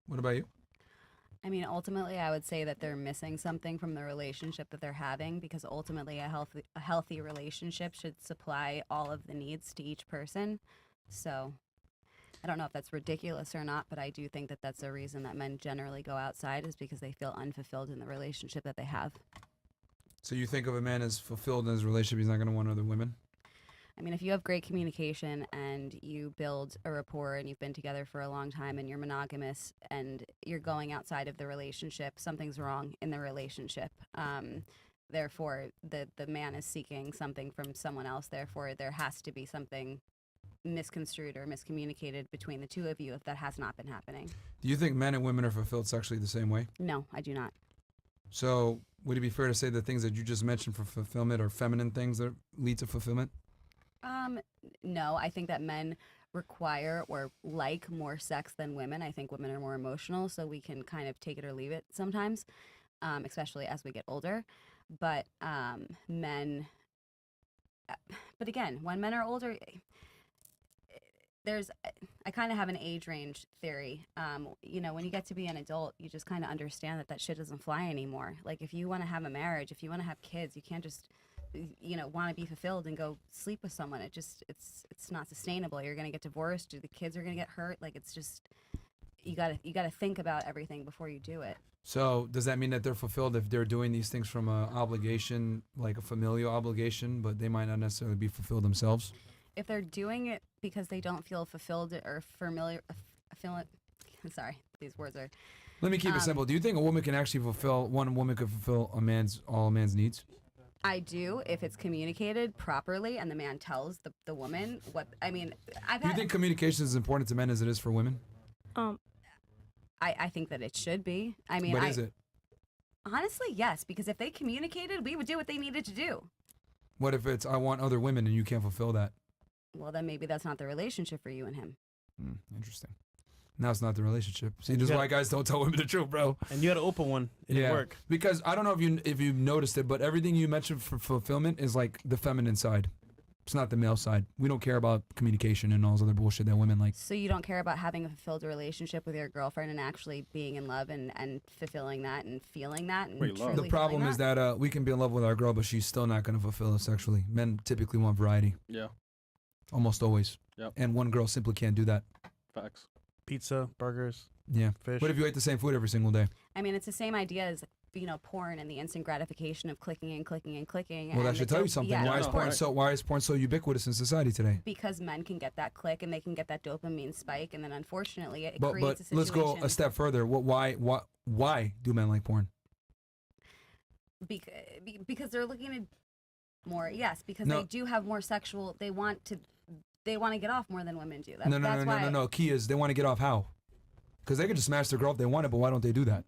What about you? I mean, ultimately, I would say that they're missing something from the relationship that they're having, because ultimately a healthy relationship should supply all of the needs to each person. So I don't know if that's ridiculous or not, but I do think that that's a reason that men generally go outside, is because they feel unfulfilled in the relationship that they have. So you think of a man as fulfilled in his relationship, he's not going to want other women? I mean, if you have great communication and you build a rapport and you've been together for a long time and you're monogamous and you're going outside of the relationship, something's wrong in the relationship. Therefore, the man is seeking something from someone else. Therefore, there has to be something misconstrued or miscommunicated between the two of you if that has not been happening. Do you think men and women are fulfilled sexually the same way? No, I do not. So would it be fair to say the things that you just mentioned for fulfillment are feminine things that lead to fulfillment? No, I think that men require or like more sex than women. I think women are more emotional, so we can kind of take it or leave it sometimes, especially as we get older. But men, but again, when men are older, I kind of have an age range theory. You know, when you get to be an adult, you just kind of understand that shit doesn't fly anymore. Like, if you want to have a marriage, if you want to have kids, you can't just, want to be fulfilled and go sleep with someone. It's not sustainable. You're going to get divorced, the kids are going to get hurt. Like, it's just, you gotta think about everything before you do it. So does that mean that they're fulfilled if they're doing these things from an obligation, like a familial obligation, but they might not necessarily be fulfilled themselves? If they're doing it because they don't feel fulfilled or familiar, sorry, these words are. Let me keep it simple. Do you think one woman can fulfill all a man's needs? I do, if it's communicated properly and the man tells the woman what, I mean, Do you think communication is as important to men as it is for women? I think that it should be. I mean, but is it? Honestly, yes, because if they communicated, we would do what they needed to do. What if it's, I want other women and you can't fulfill that? Well, then maybe that's not the relationship for you and him. Interesting. Now it's not the relationship. See, this is why guys don't tell women the truth, bro. And you had to open one. It didn't work. Because I don't know if you noticed it, but everything you mentioned for fulfillment is like the feminine side. It's not the male side. We don't care about communication and all this other bullshit that women like. So you don't care about having a fulfilled relationship with your girlfriend and actually being in love and fulfilling that and feeling that? And the problem is that we can be in love with our girl, but she's still not going to fulfill us sexually. Men typically want variety. Yeah. Almost always. Yep. And one girl simply can't do that. Facts. Pizza, burgers. Yeah. Fish. What if you ate the same food every single day? I mean, it's the same idea as porn and the instant gratification of clicking and clicking and clicking. Well, that should tell you something. Yeah, why is porn so ubiquitous in society today? Because men can get that click and they can get that dopamine spike, and then unfortunately it creates a situation. Let's go a step further. Why do men like porn? Because they're looking at more. Yes, because they do have more sexual. They want to get off more than women do. No. Key is they want to get off how? Because they could just smash their girl if they want it, but why don't they do that?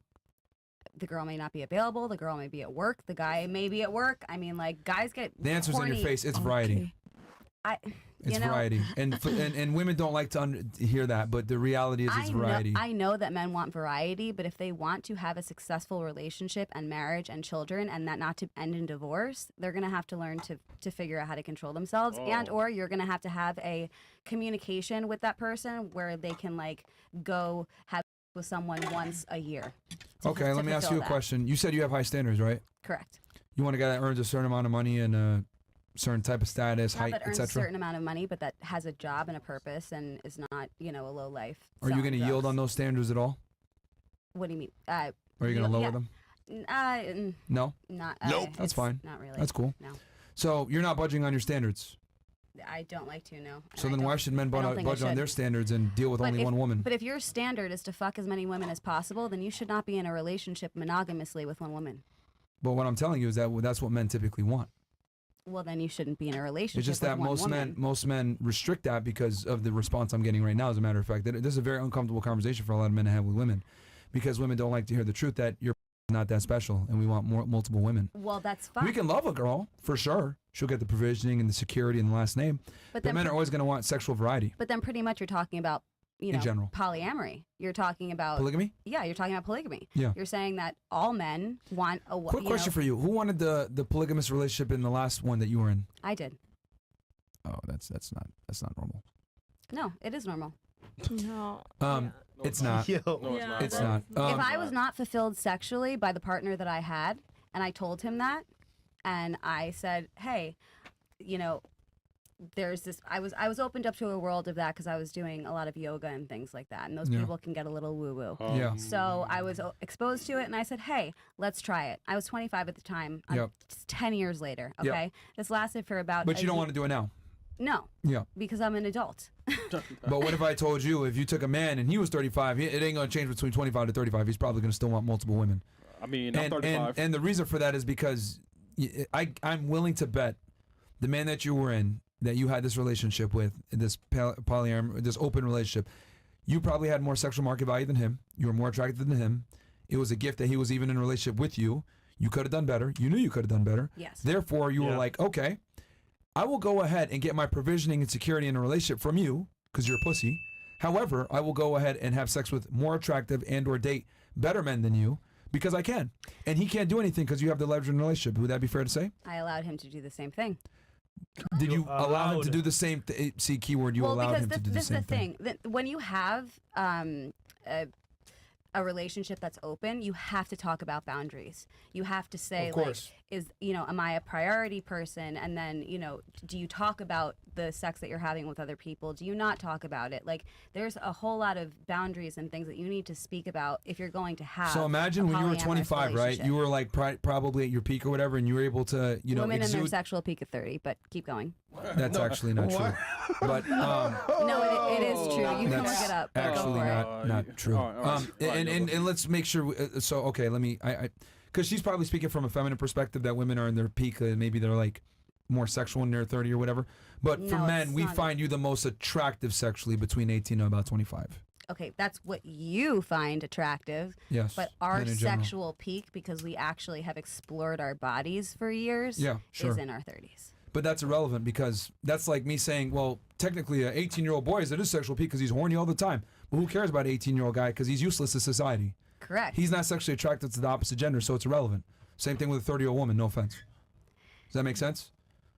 The girl may not be available. The girl may be at work. The guy may be at work. I mean, like, guys get the answer's horny. in your face. It's variety. It's variety, and women don't like to hear that, but the reality is it's variety. I know that men want variety, but if they want to have a successful relationship and marriage and children, and that not to end in divorce, they're gonna have to learn to figure out how to control themselves, and or you're gonna have to have a communication with that person where they can like go have with someone once a year. Okay, let me ask you a question. You said you have high standards, right? Correct. You want a guy that earns a certain amount of money and a certain type of status, height, etc. That earns a certain amount of money, but that has a job and a purpose and is not, a low life. Are you going to yield on those standards at all? What do you mean? Are you going to lower them? No? Nope. That's fine. Not really. That's cool. No. So you're not budging on your standards? I don't like to, no. So then why should men budge on their standards and deal with only one woman? But if your standard is to fuck as many women as possible, then you should not be in a relationship monogamously with one woman. But what I'm telling you is that that's what men typically want. Well, then you shouldn't be in a relationship. It's just with that one most men restrict that because of the response I'm getting right now. As a matter of fact, this is a very uncomfortable conversation for a lot of men to have with women, because women don't like to hear the truth that you're not that special, and we want multiple women. Well, that's fine. We can love a girl for sure. She'll get the provisioning and the security and the last name. But men are always going to want sexual variety. But then pretty much you're talking about in general polyamory. You're talking about polygamy. Yeah, you're talking about polygamy. Yeah, you're saying that all men want a. Quick question for you: who wanted the polygamous relationship in the last one that you were in? I did. Oh, that's not normal. No, it is normal. No. It's not. Yo. No, it's not. It's bro. not. If I was not fulfilled sexually by the partner that I had, and I told him that, and I said, hey, you know, there's this, I was opened up to a world of that because I was doing a lot of yoga and things like that, and those Yeah. people can get a little woo-woo. Yeah. So I was exposed to it, and I said, hey, let's try it. I was 25 at the time. I'm Yep. 10 years later, Yep. okay? This lasted for about But you don't want to do it now. No, Yeah. because I'm an adult. But what if I told you if you took a man and he was 35, it ain't going to change between 25 to 35. He's probably going to still want multiple women. I mean, I'm 35. And the reason for that is because I'm willing to bet the man that you were in, that you had this relationship with, this polyamorous, this open relationship, you probably had more sexual market value than him. You were more attracted than him. It was a gift that he was even in a relationship with you. You could have done better. You knew you could have done better. Yes. Therefore, you were Yeah. like, okay, I will go ahead and get my provisioning and security in a relationship from you because you're a pussy. However, I will go ahead and have sex with more attractive and or date better men than you because I can. And he can't do anything because you have the leverage in the relationship. Would that be fair to say? I allowed him to do the same thing. Did you You allow him to allowed. do the same thing? See, keyword, you well, allowed because him to do the this is same the thing. That when you have a relationship that's open, you have to talk about boundaries. You have to say, Of like, course. am I a priority person? And then, do you talk about the sex that you're having with other people? Do you not talk about it? Like, there's a whole lot of boundaries and things that you need to speak about if you're going to have. So imagine a when you were polyamorous 25, right? relationship. You were like probably at your peak or whatever, and you were able to, Women in their exude. sexual peak at 30, but keep going. That's actually not true. But No, it is true. You can look that's it up. But go actually for it. not true. all right. And let's make sure. So okay, let me. Because she's probably speaking from a feminine perspective that women are in their peak. Maybe they're like more sexual in their 30 or whatever. But for No, men, it's we not. find you the most attractive sexually between 18 and about 25. Okay, that's what you find attractive. Yes. But our men in general. sexual peak, because we actually have explored our bodies for years, Yeah, sure. is in our 30s. But that's irrelevant because that's like me saying, well, technically an 18-year-old boy is at his sexual peak because he's horny all the time. But who cares about an 18-year-old guy because he's useless to society. Correct. He's not sexually attracted to the opposite gender, so it's irrelevant. Same thing with a 30-year-old woman, no offense. Does that make sense?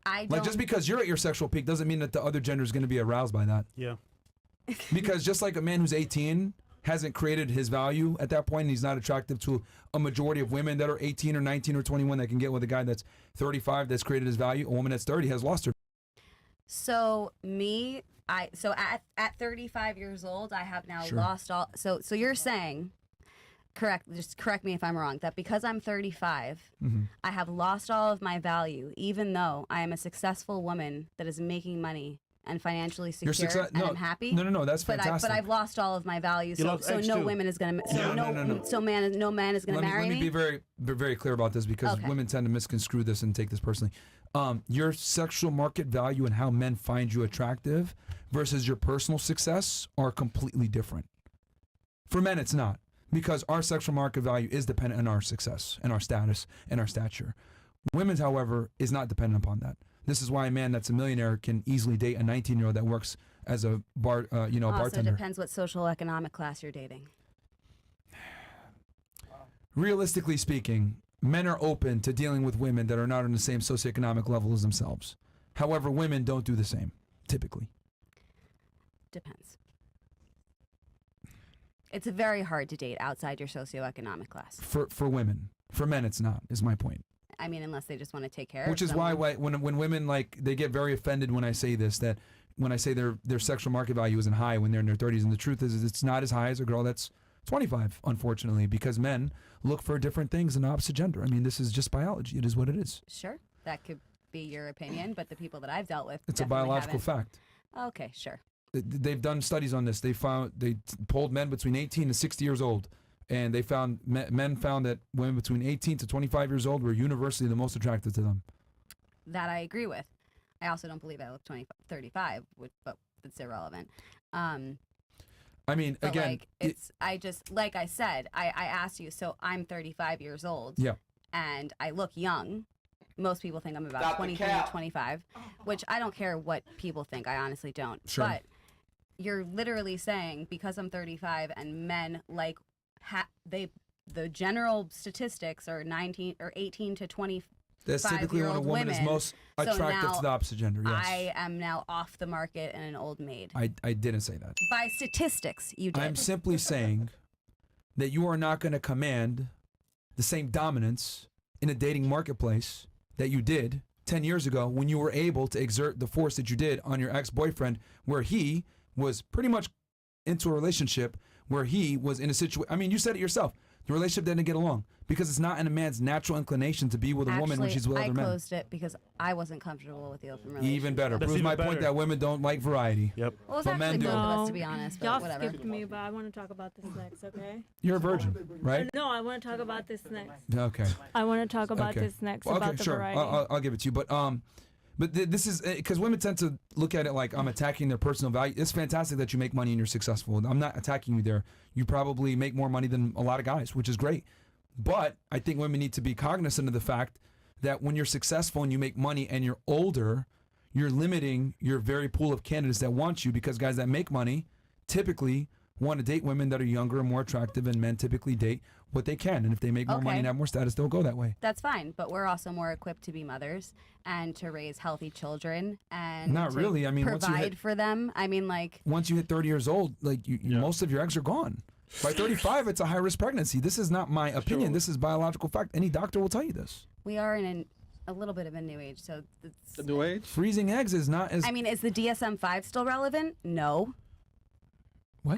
I don't. Like, just because you're at your sexual peak doesn't mean that the other gender is going to be aroused by that. Yeah. Because just like a man who's 18 hasn't created his value at that point, and he's not attractive to a majority of women that are 18 or 19 or 21 that can get with a guy that's 35 that's created his value, a woman that's 30 has lost her. So at 35 years old, I have now Sure. lost all. So you're saying, just correct me if I'm wrong, that because I'm 35, Mm-hmm. I have lost all of my value, even though I am a successful woman that is making money and financially secure, and I'm happy. No, that's But fantastic. I've lost all of my value, You so lost so X no too. woman is gonna No. so no man is gonna marry Let me me. be very clear about this because Okay. women tend to misconstrue this and take this personally. Your sexual market value and how men find you attractive versus your personal success are completely different. For men, it's not, because our sexual market value is dependent on our success and our status and our stature. Women's, however, is not dependent upon that. This is why a man that's a millionaire can easily date a 19-year-old that works as a Also bartender. depends what social economic class you're dating. Realistically speaking, men are open to dealing with women that are not on the same socioeconomic level as themselves. However, women don't do the same, typically. Depends. It's very hard to date outside your socioeconomic class. For women. For men, it's not, is my point. I mean, unless they just want to take care of Which is someone. why when women, like, they get very offended when I say this, that when I say their sexual market value isn't high when they're in their 30s. And the truth is it's not as high as a girl that's 25, unfortunately, because men look for different things in the opposite gender. I mean, this is just biology. It is what it is. Sure, that could be your opinion, but the people that I've dealt with, It's a definitely biological haven't. fact. Okay, sure. They've done studies on this. They polled men between 18 and 60 years old, and they found men found that women between 18 to 25 years old were universally the most attracted to them. That I agree with. I also don't believe I look 35, but it's irrelevant. I mean, But again, like, like I said, I asked you, so I'm 35 years old. Yeah. And I look young. Most people think I'm about 23 or 25, which I don't care what people think. I honestly don't. Sure. But you're literally saying because I'm 35 and men the general statistics are 19 or 18 to That's typically when a 5-year-old woman is women. most So attractive now to the opposite gender. Yes. I am now off the market and an old maid. I didn't say that. By statistics, you did. I'm simply saying that you are not going to command the same dominance in a dating marketplace that you did 10 years ago when you were able to exert the force that you did on your ex-boyfriend, where he was pretty much into a relationship where he was in a situation. I mean, you said it yourself. The relationship didn't get along because it's not in a man's natural inclination to be with a woman when she's with other men. I closed it because I wasn't comfortable with the open relationship. Even better. That's Proves even my better. point that women don't like variety. Yep. Well, it's But men actually do. both of us, No. to be honest, but Y'all whatever. skipped me, but I want to talk about this next, okay? You're a virgin, right? No, I want to talk about this next. Okay. I want to talk about Okay. this next, Well, about okay, the sure. variety. I'll give it to you. But this is because women tend to look at it like I'm attacking their personal value. It's fantastic that you make money and you're successful. I'm not attacking you there. You probably make more money than a lot of guys, which is great. But I think women need to be cognizant of the fact that when you're successful and you make money and you're older, you're limiting your very pool of candidates that want you, because guys that make money typically want to date women that are younger and more attractive, and men typically date what they can. And if they make more money Okay. and have more status, they'll go that way. That's fine, but we're also more equipped to be mothers and to raise healthy children and Not to really. I mean, once you provide hit- for them. I mean, like, Once you hit 30 years old, like most of your eggs are gone. By 35, it's a high-risk pregnancy. This is not my opinion. Sure. This is biological fact. Any doctor will tell you this. we are in a little bit of a new age, so it's, The new age? Freezing eggs is not as... I mean, is the DSM-5 still relevant? No. What?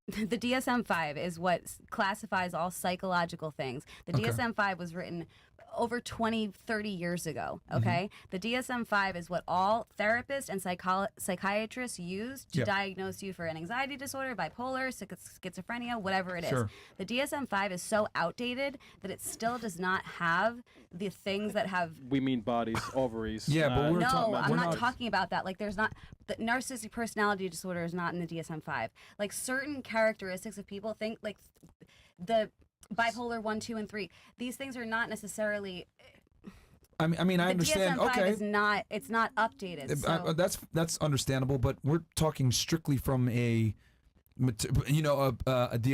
The DSM-5 is what classifies all psychological things. The Okay. DSM-5 was written over 20, 30 years ago, Mm-hmm. okay? The DSM-5 is what all therapists and psychiatrists use to Yep. diagnose you for an anxiety disorder, bipolar, schizophrenia, whatever it is. Sure. The DSM-5 is so outdated that it still does not have the things that have We mean bodies, ovaries. Yeah, but we're no, talking- I'm we're not not- talking about that. Like, there's not the narcissistic personality disorder is not in the DSM-5. Like, certain characteristics of people think like the bipolar 1, 2, and 3. These things are not necessarily. I mean, I The understand. DSM-5 Okay. is not. It's not updated. So. That's understandable, but we're talking strictly from the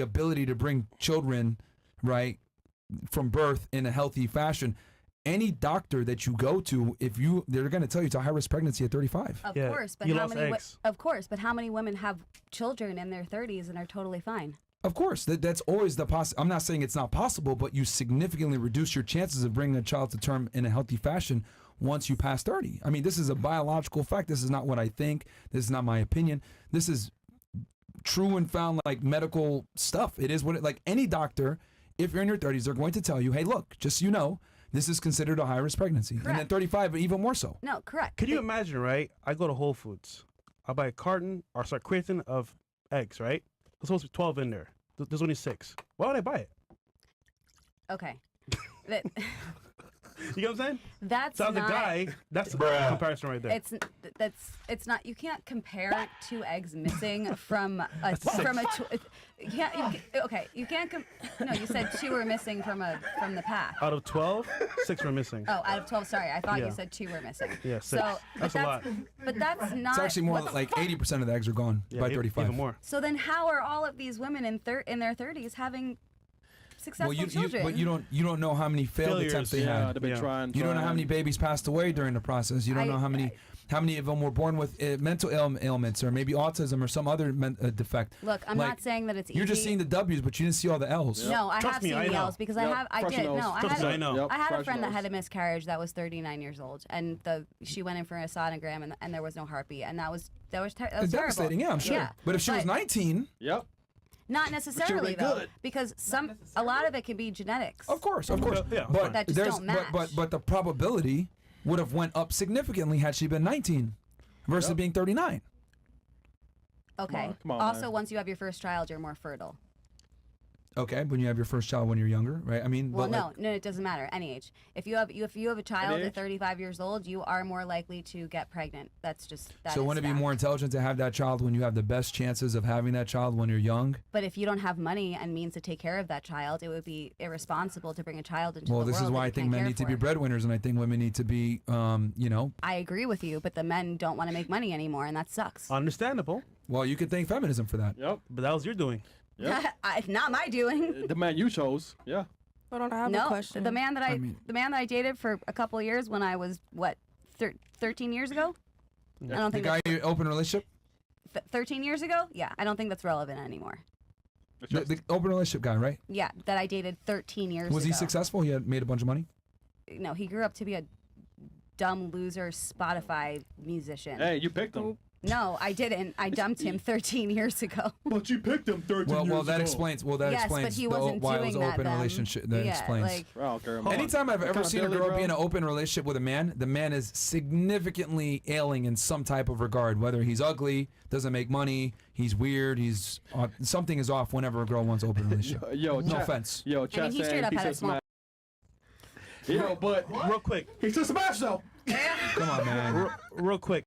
ability to bring children, right, from birth in a healthy fashion. Any doctor that you go to, they're going to tell you it's a high-risk pregnancy at 35. Of Yeah, course, but you how lost many? eggs. Of course, but how many women have children in their 30s and are totally fine? Of course, that's always the I'm not saying it's not possible, but you significantly reduce your chances of bringing a child to term in a healthy fashion once you pass 30. I mean, this is a biological fact. This is not what I think. This is not my opinion. This is true and found, like, medical stuff. It is what it, like any doctor, if you're in your 30s, they're going to tell you, hey, look, just so you know, this is considered a high-risk pregnancy. And at Correct. 35, even more so. No, correct. Could you imagine, right? I go to Whole Foods. I buy a crate of eggs, right? There's supposed to be 12 in there. There's only 6. Why would I buy it? Okay. That, You know what I'm saying? that's So as a not. guy, that's a comparison right there. It's not. You can't compare 2 eggs missing from a you can't. Okay, you can't. No, you said 2 were missing from the pack. Out of 12, 6 were missing. Oh, out of 12. Sorry, I thought Yeah. you said 2 were missing. Yeah, 6. So, That's a lot. But that's not. It's actually more what- like 80% of the eggs are gone Yeah, by 35. Even more. So then, how are all of these women in their 30s having successful children? But you don't know how many failed Failures, attempts they Yeah, had. they've been Yeah. trying. You don't know how many babies passed away during the process. You don't know how many of them were born with mental ailments or maybe autism or some other defect. Look, I'm Like, not saying that it's easy. You're just seeing the W's, but you didn't see all the L's. No, I Trust have me, seen I the know. L's because Yep, I fresh did. nose. No, I Trust had. me, I know. Yep, I had a fresh friend that nose. had a miscarriage that was 39 years old, and she went in for a sonogram, and there was no heartbeat, and that was It's terrible. devastating, yeah, I'm sure. Yeah, But if she was 19, Yep. not necessarily though, good. because a lot of it can be genetics. of course. Yeah, But fine. That just there's don't match. but the probability would have went up significantly had she been 19 versus Yep. being 39. Okay. Come on, also, man. once you have your first child, you're more fertile. Okay, when you have your first child when you're younger, right? I mean, Well, but no, it doesn't matter. Any age. If you have a child Any at age? 35 years old, you are more likely to get pregnant. That's just that. so is wouldn't it be fact. more intelligent to have that child when you have the best chances of having that child when you're young? But if you don't have money and means to take care of that child, it would be irresponsible to bring a child into Well, the world. this is why that I you think can't men care need to be for. breadwinners, and I think women need to be, I agree with you, but the men don't want to make money anymore, and that sucks. Understandable. well, you could thank feminism for that. Yep. But that was your doing. Yep. Not my doing. The man you chose. Yeah. Hold on, I have a No, question. the man that I mean- the man that I dated for a couple of years when I was 13 years ago. I don't The think guy that's you open relationship? 13 years ago. Yeah, I don't think that's relevant anymore. The open relationship guy, right? Yeah, that I dated 13 years ago. Was he successful? He had made a bunch of money? No, he grew up to be a dumb loser Spotify musician. Hey, you picked him. No, I didn't. I dumped him 13 years ago. But you picked him 13 Well, that explains. Well, that Yes, but explains he the, wasn't why it was doing an that open then. relationship. That Yeah, explains. like- Well, girl, Anytime I've ever seen a girl bro. be in an open relationship with a man, the man is significantly ailing in some type of regard. Whether he's ugly, doesn't make money, he's weird, he's something is off. Whenever a girl wants an open relationship, Yo, no chat- offense. Yo, I chat mean, he saying straight up he had a said small. smash. Yo, but Real quick, he said smash though. Come on, man. real quick.